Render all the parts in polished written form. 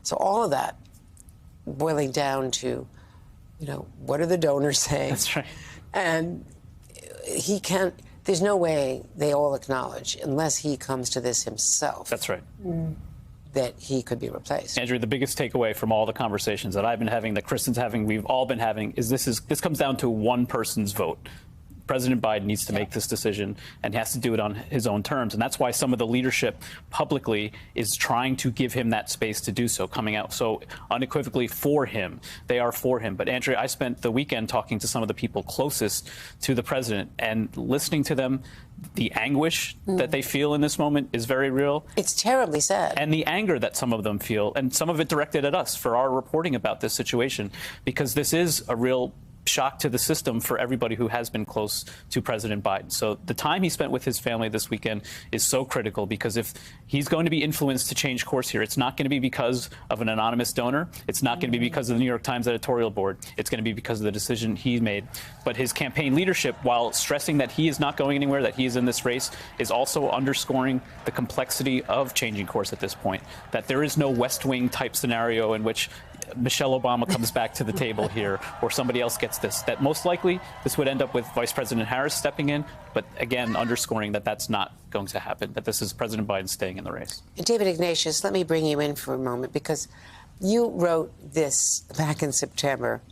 So all of that boiling down to, what are the donors saying? That's right. And he can't, there's no way they all acknowledge, unless he comes to this himself. That's right. That he could be replaced. Andrew, the biggest takeaway from all the conversations that I've been having, that Kristen's having, we've all been having, is this comes down to one person's vote. President Biden needs to make this decision, and he has to do it on his own terms. And that's why some of the leadership publicly is trying to give him that space to do so, coming out so unequivocally for him. They are for him. But Andrea, I spent the weekend talking to some of the people closest to the president and listening to them. The anguish that they feel in this moment is very real. It's terribly sad. And the anger that some of them feel, and some of it directed at us for our reporting about this situation, because this is a real shock to the system for everybody who has been close to President Biden. So the time he spent with his family this weekend is so critical, because if he's going to be influenced to change course here, it's not going to be because of an anonymous donor. It's not going to be because of the New York Times editorial board. It's going to be because of the decision he made. But his campaign leadership, while stressing that he is not going anywhere, that he is in this race, is also underscoring the complexity of changing course at this point, that there is no West Wing type scenario in which Michelle Obama comes back to the table here, or somebody else gets this. That most likely this would end up with Vice President Harris stepping in, but again, underscoring that that's not going to happen, that this is President Biden staying in the race. David Ignatius, let me bring you in for a moment, because you wrote this back in September,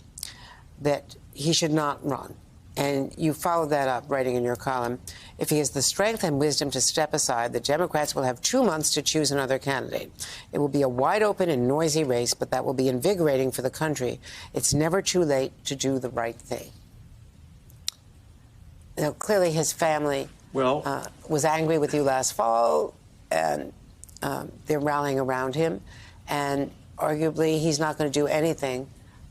that he should not run. And you followed that up, writing in your column, if he has the strength and wisdom to step aside, the Democrats will have 2 months to choose another candidate. It will be a wide open and noisy race, but that will be invigorating for the country. It's never too late to do the right thing. Now, clearly his family was angry with you last fall, and they're rallying around him. And arguably, he's not going to do anything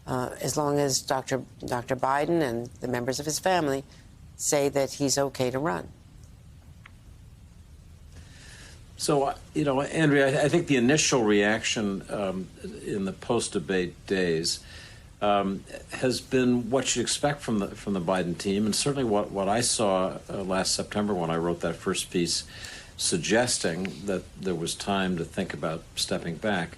as long as Dr. Biden and the members of his family say that he's okay to run. So, Andrea, I think the initial reaction in the post-debate days has been what you'd expect from the Biden team, and certainly what I saw last September when I wrote that first piece, suggesting that there was time to think about stepping back.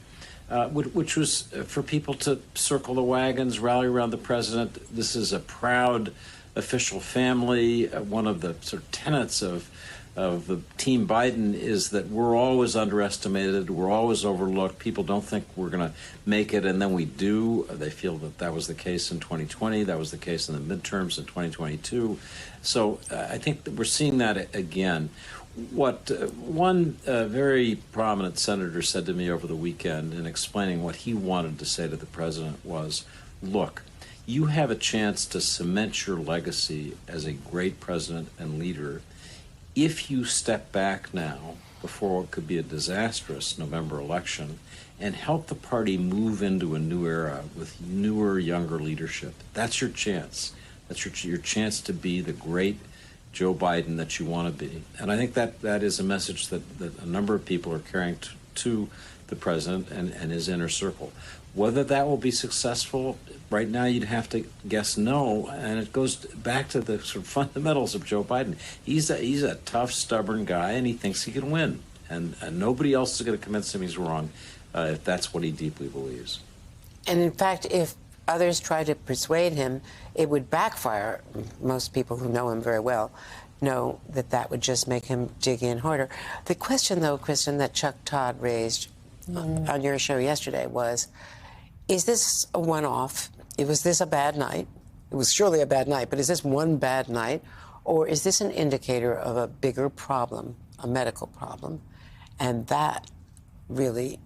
Which was for people to circle the wagons, rally around the president. This is a proud official family. One of the sort of tenets of the Team Biden is that we're always underestimated, we're always overlooked. People don't think we're going to make it, and then we do. They feel that was the case in 2020. That was the case in the midterms in 2022. So I think that we're seeing that again. What one very prominent senator said to me over the weekend in explaining what he wanted to say to the president was, look, you have a chance to cement your legacy as a great president and leader if you step back now before what could be a disastrous November election and help the party move into a new era with newer, younger leadership. That's your chance. That's your chance to be the great Joe Biden that you want to be. And I think that is a message that a number of people are carrying to the president and his inner circle. Whether that will be successful, right now you'd have to guess no, and it goes back to the sort of fundamentals of Joe Biden. He's a tough, stubborn guy, and he thinks he can win. And nobody else is going to convince him he's wrong if that's what he deeply believes. And in fact, if others try to persuade him, it would backfire. Most people who know him very well know that would just make him dig in harder. The question, though, Kristen, that Chuck Todd raised on your show yesterday was, is this a one-off? Was this a bad night? It was surely a bad night, but is this one bad night? Or is this an indicator of a bigger problem, a medical problem? And that really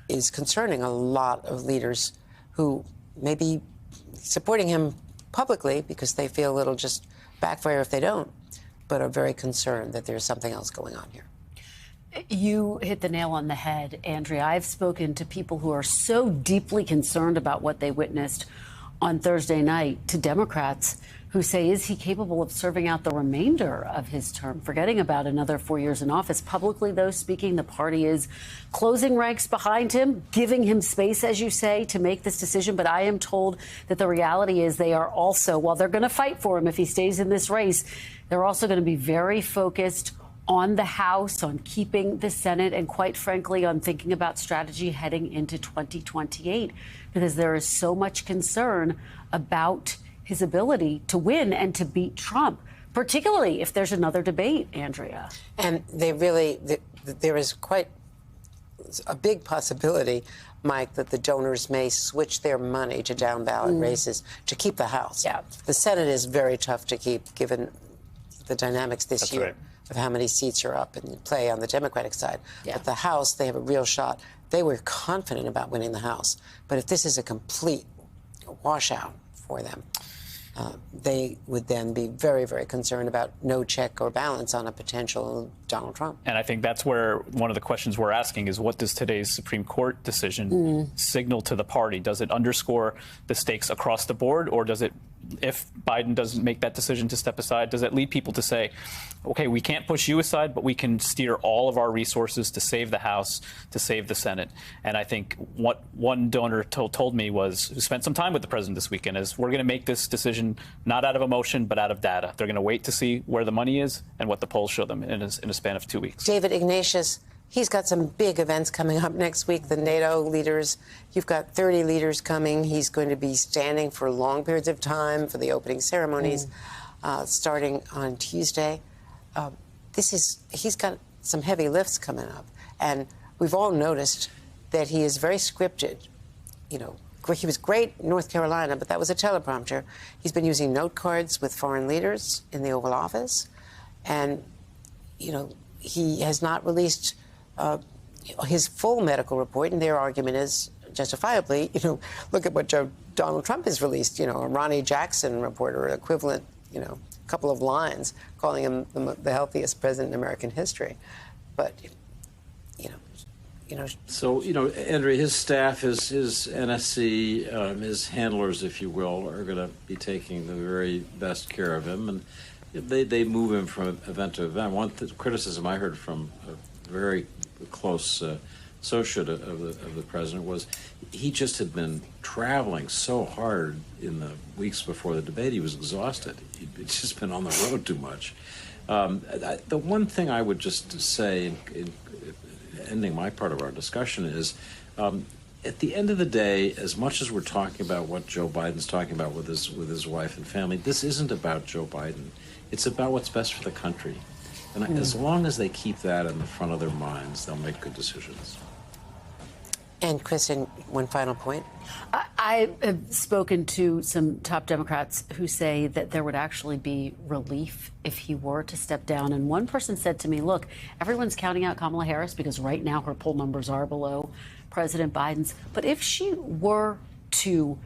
is concerning a lot of leaders who may be supporting him publicly because they feel it'll just backfire if they don't, but are very concerned that there's something else going on here. You hit the nail on the head, Andrea. I've spoken to people who are so deeply concerned about what they witnessed on Thursday night, to Democrats who say, is he capable of serving out the remainder of his term, forgetting about another 4 years in office? Publicly, though, speaking, the party is closing ranks behind him, giving him space, as you say, to make this decision. But I am told that the reality is they are also, while they're going to fight for him if he stays in this race, they're also going to be very focused on the House, on keeping the Senate, and quite frankly, on thinking about strategy heading into 2028, because there is so much concern about his ability to win and to beat Trump, particularly if there's another debate, Andrea. And there is quite a big possibility, Mike, that the donors may switch their money to down ballot races to keep the House. Yeah. The Senate is very tough to keep, given the dynamics this That's year right. of how many seats are up in play on the Democratic side. Yeah. But the House, they have a real shot. They were confident about winning the House. But if this is a complete washout for them, they would then be very, very concerned about no check or balance on a potential Donald Trump. And I think that's where one of the questions we're asking is, what does today's Supreme Court decision signal to the party? Does it underscore the stakes across the board, or does it, if Biden doesn't make that decision to step aside, does it lead people to say, okay, we can't push you aside, but we can steer all of our resources to save the House, to save the Senate? And I think what one donor told me was, who spent some time with the president this weekend, is we're going to make this decision not out of emotion, but out of data. They're going to wait to see where the money is and what the polls show them in a span of 2 weeks. David Ignatius, he's got some big events coming up next week. The NATO leaders, you've got 30 leaders coming. He's going to be standing for long periods of time for the opening ceremonies, starting on Tuesday. He's got some heavy lifts coming up. And we've all noticed that he is very scripted. You know, he was great in North Carolina, but that was a teleprompter. He's been using note cards with foreign leaders in the Oval Office. And, you know, he has not released his full medical report, and their argument is, justifiably, you know, look at what Donald Trump has released, you know, a Ronnie Jackson report or equivalent, you know, couple of lines calling him the healthiest president in American history. But, you know. So, you know, Andrea, his staff, his NSC, his handlers, if you will, are going to be taking the very best care of him, and they move him from event to event. One criticism I heard from a very close associate of the president was he just had been traveling so hard in the weeks before the debate. He was exhausted. He'd just been on the road too much. The one thing I would just say in ending my part of our discussion is, at the end of the day, as much as we're talking about what Joe Biden's talking about with his wife and family, this isn't about Joe Biden. It's about what's best for the country. And as long as they keep that in the front of their minds, they'll make good decisions. And Kristen, one final point. I have spoken to some top Democrats who say that there would actually be relief if he were to step down. And one person said to me, look, everyone's counting out Kamala Harris because right now her poll numbers are below President Biden's. But if she were to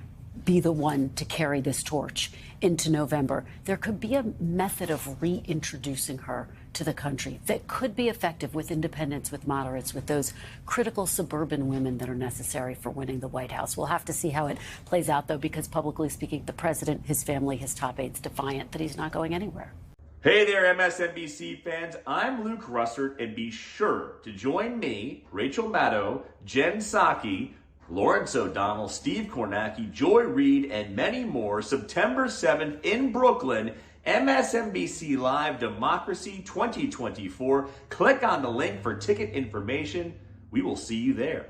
be the one to carry this torch into November, there could be a method of reintroducing her to the country that could be effective with independents, with moderates, with those critical suburban women that are necessary for winning the White House. We'll have to see how it plays out, though, because publicly speaking, the president, his family, his top aides defiant that he's not going anywhere. Hey there, MSNBC fans. I'm Luke Russert, and be sure to join me, Rachel Maddow, Jen Psaki, Lawrence O'Donnell, Steve Kornacki, Joy Reid, and many more September 7th in Brooklyn, MSNBC Live Democracy 2024. Click on the link for ticket information. We will see you there.